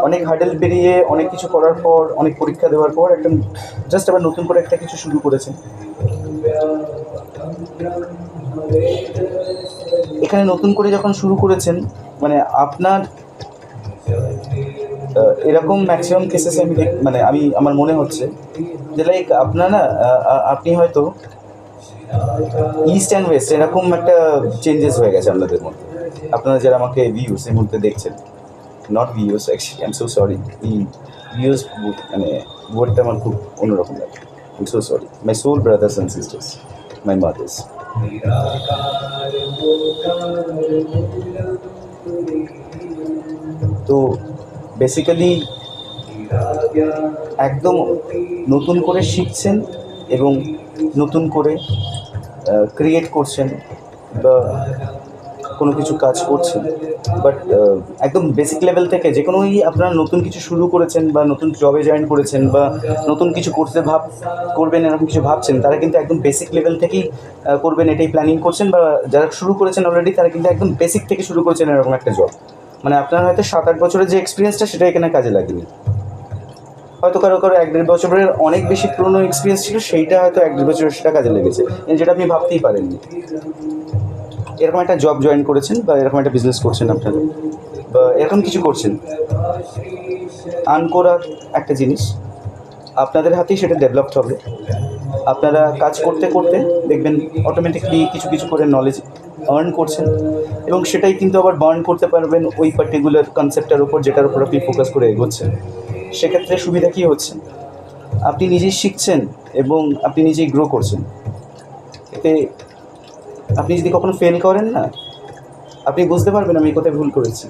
অনেক হার্ডেল পেরিয়ে অনেক কিছু করার পর, অনেক পরীক্ষা দেওয়ার পর একটা জাস্ট আবার নতুন করে একটা কিছু শুরু করেছেন। এখানে নতুন করে যখন শুরু করেছেন, মানে আপনার এরকম ম্যাক্সিমাম কেসেসে আমি আমার মনে হচ্ছে যে লাইক আপনার না আপনি হয়তো ইস্ট অ্যান্ড ওয়েস্ট এরকম একটা চেঞ্জেস হয়ে গেছে আপনাদের মধ্যে। আপনারা যারা আমাকে ভিউস এই মুহূর্তে দেখছেন, not views actually, I am so sorry, views মানে ওয়ার্ডটা আমার খুব অন্যরকম লাগে। I am so sorry, my soul brothers and sisters, my mothers. তো বেসিক্যালি একদম নতুন করে শিখছেন এবং নতুন করে ক্রিয়েট করছেন বা কোনো কিছু কাজ করছেন, বাট একদম বেসিক লেভেল থেকে যে কোনোই আপনারা নতুন কিছু শুরু করেছেন বা নতুন জবে জয়েন করেছেন বা নতুন কিছু করবেন এরকম কিছু ভাবছেন, তারা কিন্তু একদম বেসিক লেভেল থেকেই করবেন এটাই প্ল্যানিং করছেন, বা যারা শুরু করেছেন অলরেডি তারা কিন্তু একদম বেসিক থেকে শুরু করেছেন এরকম একটা জব। মানে আপনার হয়তো 7-8 বছরের যে এক্সপিরিয়েন্সটা সেটা এখানে কাজে লাগেনি, হয়তো কারো 1-1.5 বছরের অনেক বেশি পুরনো এক্সপিরিয়েন্স ছিল, সেইটা হয়তো 1-1.5 বছরের সেটা কাজে লেগেছে, যেটা আপনি ভাবতেই পারেননি। এরকম একটা জব জয়েন করেছেন বা এরকম একটা বিজনেস করছেন আপনারা, বা এরকম কিছু করছেন, আর্ন করার একটা জিনিস আপনাদের হাতেই সেটা ডেভেলপড হবে। আপনারা কাজ করতে করতে দেখবেন অটোমেটিকলি কিছু কিছু করে নলেজ আর্ন করছেন, এবং সেটাই কিন্তু আবার বার্ন করতে পারবেন ওই পার্টিকুলার কনসেপ্টের উপর যেটার উপর আপনি ফোকাস করে এগোচ্ছেন। সেক্ষেত্রে সুবিধা কী হচ্ছে, আপনি নিজেই শিখছেন এবং আপনি নিজেই গ্রো করছেন। এতে আপনি যদি কখনো ফেল করেন না, আপনি বুঝতে পারবেন আমি কোথায় ভুল করেছি,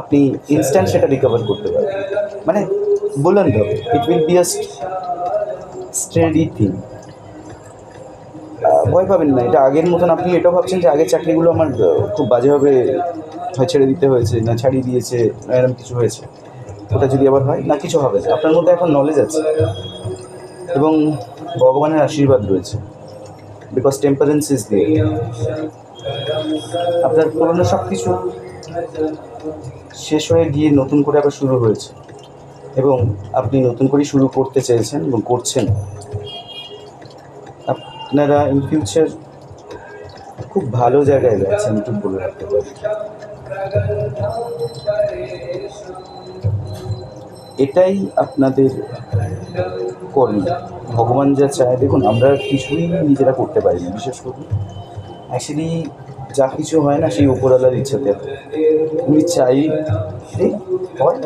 আপনি ইনস্ট্যান্ট সেটা রিকভার করতে পারবেন। মানে বললেন তো, it will be a steady thing. ভয় পাবেন না, এটা আগের মতন আপনি এটাও ভাবছেন যে আগের চাকরিগুলো আমার খুব বাজেভাবে হয় ছেড়ে দিতে হয়েছে, না ছাড়িয়ে দিয়েছে, না এরকম কিছু হয়েছে, ওটা যদি আবার হয় না, কিছু হবে না। আপনার মধ্যে এখন নলেজ আছে এবং ভগবানের আশীর্বাদ রয়েছে, বিকজ টেম্পারেন্স ইজ দেয়ার। আপনার পুরনো সব কিছু শেষ হয়ে গিয়ে নতুন করে আবার শুরু হয়েছে, এবং আপনি নতুন করে শুরু করতে চেয়েছেন এবং করছেন। আপনারা ইন ফিউচার খুব ভালো জায়গায় যাচ্ছেন, একটু বলে রাখতে পারি। এটাই আপনাদের কর্ম। ভগবান যা চায়, দেখুন আমরা কিছুই নিজেরা করতে পারি না, বিশেষ করে অ্যাকচুয়ালি যা কিছু হয় না সেই উপরওয়ালার ইচ্ছাতে উনি চাই হয়।